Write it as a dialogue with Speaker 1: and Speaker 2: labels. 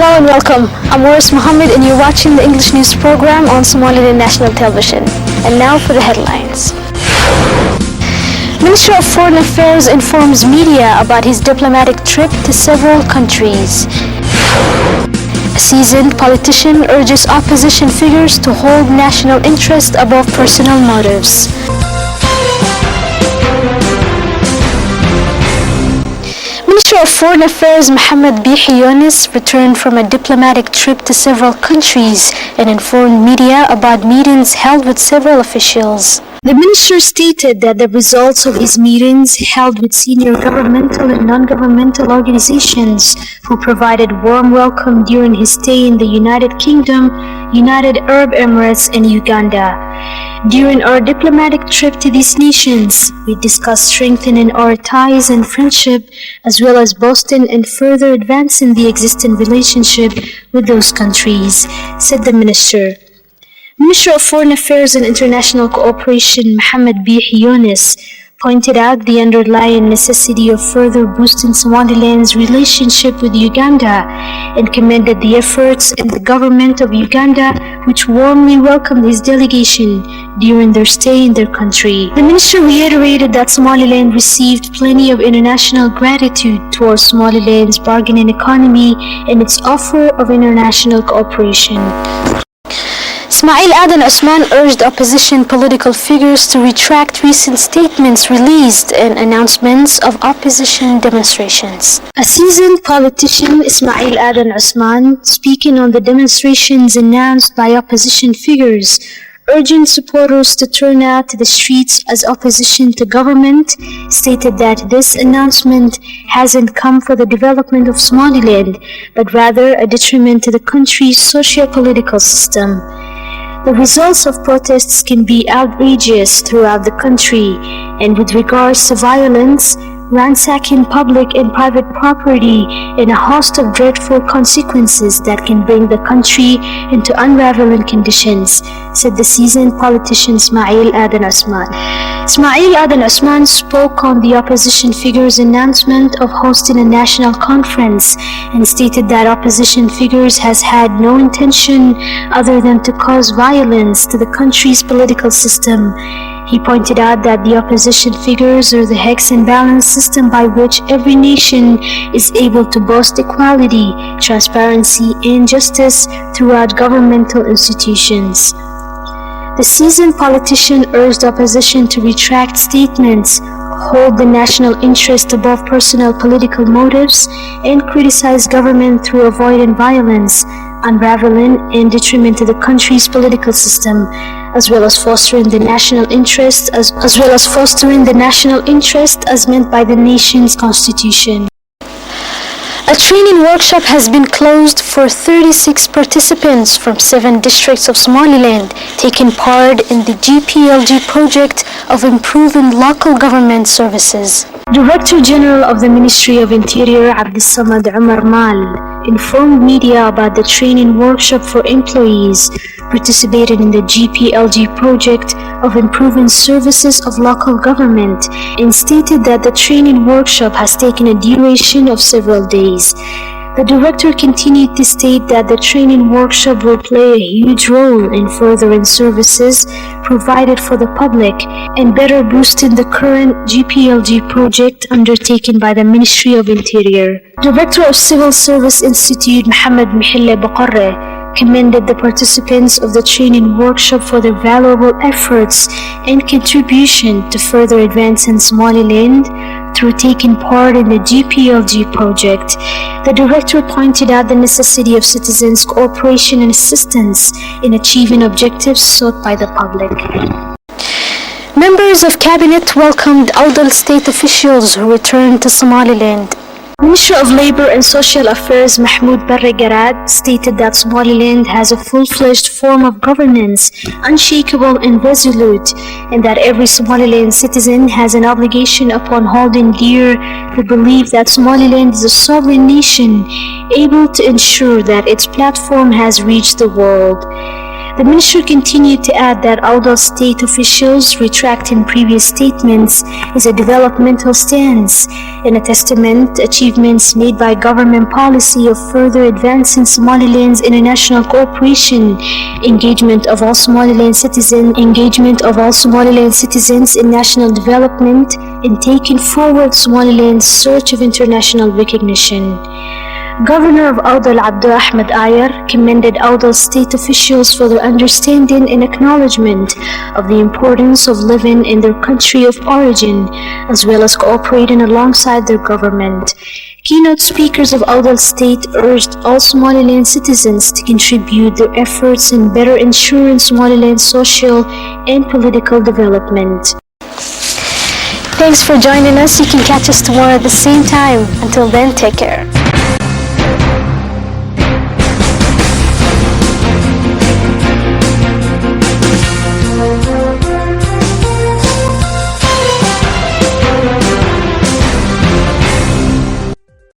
Speaker 1: Hello and welcome. I'm Waris Mohammed and you're watching the English news program on Somaliland National Television. And now for the headlines. Minister of Foreign Affairs informs media about his diplomatic trip to several countries. A seasoned politician urges opposition figures to hold national interest above personal motives. Minister of Foreign Affairs Mohammed Bihi Yunus returned from a diplomatic trip to several countries and informed media about meetings held with several officials. The minister stated that the results of his meetings held with senior governmental and non-governmental organizations who provided warm welcome during his stay in the United Kingdom, United Arab Emirates and Uganda. During our diplomatic trip to these nations, we discussed strengthening our ties and friendship as well as boosting and further advancing the existing relationship with those countries, said the minister. Minister of Foreign Affairs and International Cooperation Mohammed Bihi Yunus pointed out the underlying necessity of further boosting Somaliland's relationship with Uganda and commended the efforts in the government of Uganda, which warmly welcomed his delegation during their stay in their country. The minister reiterated that Somaliland received plenty of international gratitude towards Somaliland's bargaining economy and its offer of international cooperation. Ismail Adan Osman urged opposition political figures to retract recent statements released and announcements of opposition demonstrations. A seasoned politician, Ismail Adan Osman, speaking on the demonstrations announced by opposition figures, urging supporters to turn out to the streets as opposition to government, stated that this announcement hasn't come for the development of Somaliland, but rather a detriment to the country's socio-political system. The results of protests can be outrageous throughout the country, and with regards to violence, ransacking public and private property, and a host of dreadful consequences that can bring the country into unraveling conditions, said the seasoned politician Ismail Adan Osman. Ismail Adan Osman spoke on the opposition figures' announcement of hosting a national conference and stated that opposition figures has had no intention other than to cause violence to the country's political system. He pointed out that the opposition figures are the checks and balance system by which every nation is able to boast equality, transparency, and justice throughout governmental institutions. The seasoned politician urged opposition to retract statements, hold the national interest above personal political motives, and criticize government through avoiding violence, unraveling and detriment to the country's political system, as well as fostering the national interest as meant by the nation's constitution. A training workshop has been closed for 36 participants from 7 districts of Somaliland taking part in the GPLG project of improving local government services. Director General of the Ministry of Interior Abdulsamad Umar Mal informed media about the training workshop for employees participating in the GPLG project of improving services of local government and stated that the training workshop has taken a duration of several days. The director continued to state that the training workshop will play a huge role in furthering services provided for the public and better boosting the current GPLG project undertaken by the Ministry of Interior. Director of Civil Service Institute Mohammed Mihille Bakarre commended the participants of the training workshop for their valuable efforts and contribution to further advancing Somaliland through taking part in the GPLG project. The director pointed out the necessity of citizens' cooperation and assistance in achieving objectives sought by the public. Members of Cabinet welcomed Awdal state officials who returned to Somaliland. Minister of Labor and Social Affairs Mahmoud Barre Garad stated that Somaliland has a full-fledged form of governance, unshakable and resolute, and that every Somaliland citizen has an obligation upon holding dear the belief that Somaliland is a sovereign nation able to ensure that its platform has reached the world. The minister continued to add that although state officials retracting previous statements is a developmental stance and a testament to achievements made by government policy of further advancing Somaliland's international cooperation, engagement of all Somaliland citizens in national development, and taking forward Somaliland's search of international recognition. Governor of Awdal Abdu Ahmed Ayar commended Awdal state officials for their understanding and acknowledgement of the importance of living in their country of origin, as well as cooperating alongside their government. Keynote speakers of Awdal State urged all Somaliland citizens to contribute their efforts in better ensuring Somaliland's social and political development. Thanks for joining us. You can catch us tomorrow at the same time. Until then, take care.